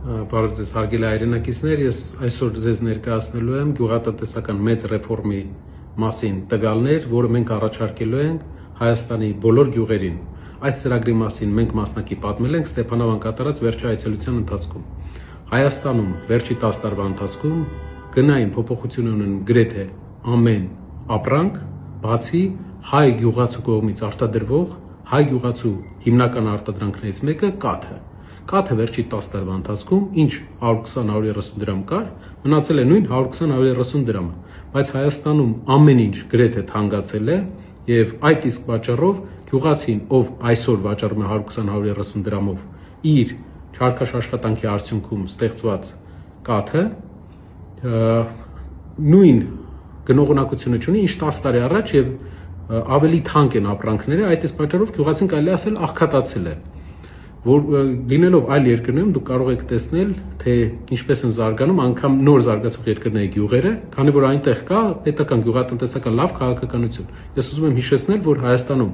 Բարև ձեզ հարգելի հայրենակիցներ, ես այսօր ձեզ ներկայացնելու եմ գյուղատնտեսական մեծ ռեֆորմի մասին տվյալներ, որը մենք առաջարկելու ենք Հայաստանի բոլոր գյուղերին։ Այս ծրագրի մասին մենք մասնակի պատմել ենք Ստեփանավան կատարած վերջի այցելության ընթացքում։ Հայաստանում վերջի 10 տարվա ընթացքում գնային փոփոխություն ունեն գրեթե ամեն ապրանք, բացի հայ գյուղացու կողմից արտադրվող հայ գյուղացու հիմնական արտադրանքներից մեկը կաթը։ Կաթը վերջի 10 տարվա ընթացքում ինչ 120-130 դրամ կար, մնացել է նույն 120-130 դրամը, բայց Հայաստանում ամեն ինչ գրեթե թանկացել է եւ այդ իսկ պատճառով գյուղացին, ով այսօր վաճառում է 120-130 դրամով իր չարքաշ աշխատանքի արդյունքում ստեղծված կաթը, նույն գնողունակությունը չունի, ինչ 10 տարի առաջ եւ ավելի թանկ են ապրանքները, այդ իսկ պատճառով գյուղացին կարելի ասել աղքատացել է։ Որ լինելով այլ երկրներում դուք կարող եք տեսնել, թե ինչպես են զարգանում անգամ նոր զարգացող երկրների գյուղերը, քանի որ այնտեղ կա պետական գյուղատնտեսական լավ քաղաքականություն։ Ես ուզում եմ հիշեցնել, որ Հայաստանում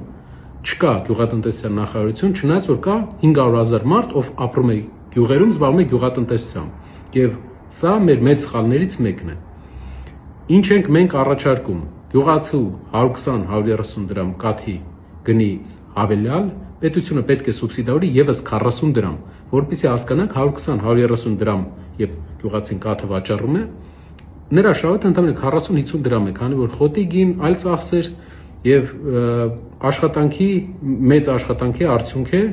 չկա գյուղատնտեսության նախարարություն, չնայած որ կա 500,000 մարդ, ով ապրում է գյուղերում, զբաղվում է գյուղատնտեսությամբ։ Եվ սա մեր մեծ սխալներից մեկն է։ Ինչ ենք մենք առաջարկում։ Գյուղացու 120-130 դրամ կաթի գնից հավելյալ պետությունը պետք է սուբսիդավորի եւս 40 դրամ, որպեսզի հասկանանք 120-130 դրամ, երբ գյուղացին կաթը վաճառում է, նրա շահույթը ընդամենը 40-50 դրամ է, քանի որ խոտի գին, այլ ծախսեր եւ աշխատանքի մեծ աշխատանքի արդյունք է,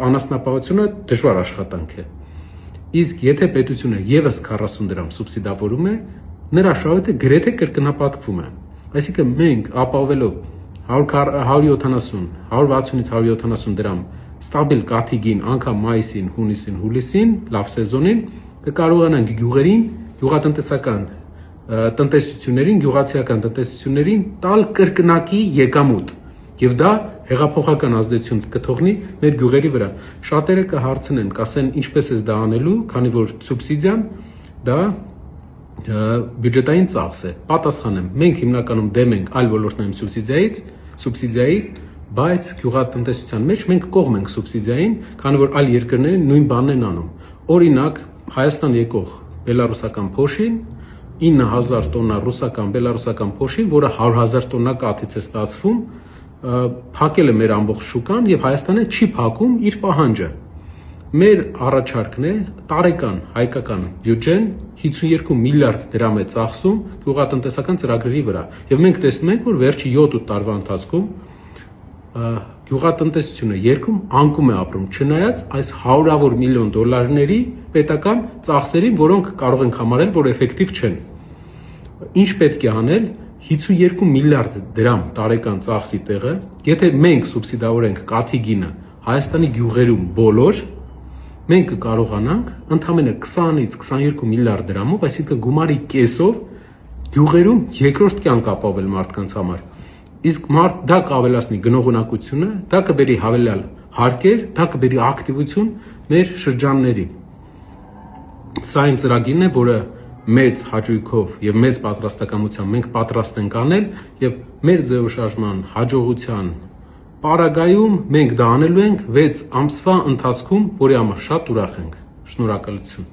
անասնապահությունը դժվար աշխատանք է։ Իսկ եթե պետությունը եւս 40 դրամ սուբսիդավորում է, նրա շահույթը գրեթե կրկնապատկվում է։ Այսինքն մենք ապահովելով 170, 160-ից 170 դրամ ստաբիլ կաթի գին անգամ մայիսին, հունիսին, հուլիսին, լավ սեզոնին կկարողանանք գյուղերին, գյուղատնտեսական տնտեսություններին, գյուղացիական տնտեսություններին տալ կրկնակի եկամուտ եւ դա հեղափոխական ազդեցություն կթողնի մեր գյուղերի վրա։ Շատերը կհարցնեն, կասեն ինչպես է դա անելու, քանի որ սուբսիդիան դա բյուջետային ծախս է։ Պատասխանեմ, մենք հիմնականում դեմ ենք այլ ոլորտներում սուբսիդիայի, բայց գյուղատնտեսության մեջ մենք կողմ ենք սուբսիդիային, քանի որ այլ երկրները նույն բանն են անում։ Օրինակ, Հայաստան եկող բելարուսական փոշին 9000 տոննա ռուսական բելարուսական փոշի, որը 100,000 տոննա կաթից է ստացվում, փակել է մեր ամբողջ շուկան եւ Հայաստանը չի փակում իր պահանջը։ Մեր առաջարկն է տարեկան հայկական բյուջեն 52 միլիարդ դրամ է ծախսում գյուղատնտեսական ծրագրերի վրա եւ մենք տեսնում ենք, որ վերջի 7 տարվա ընթացքում գյուղատնտեսությունը երկրում անկում է ապրում, չնայած այս հարյուրավոր միլիոն դոլարների պետական ծախսերին, որոնք կարող ենք համարել, որ էֆեկտիվ չեն։ Ինչ պետք է անել 52 միլիարդ դրամ տարեկան ծախսի տեղը, եթե մենք սուբսիդավորենք կաթի գինը Հայաստանի գյուղերում բոլոր, մենք կկարողանանք ընդամենը 20-ից 22 միլիարդ դրամով, այսինքն գումարի կեսով գյուղերում երկրորդ կյանք ապահովել մարդկանց համար։ Իսկ դա կավելացնի գնողունակությունը, դա կբերի հավելյալ հարկեր, դա կբերի ակտիվություն մեր շրջանների։ Սա այն ծրագիրն է, որը մեծ հաճույքով եւ մեծ պատրաստակամությամբ մենք պատրաստ ենք անել եւ մեր ձևաշարժման հաջողության պարագայում մենք դա անելու ենք 6 ամսվա ընթացքում, որի համար շատ ուրախ ենք։ Շնորհակալություն։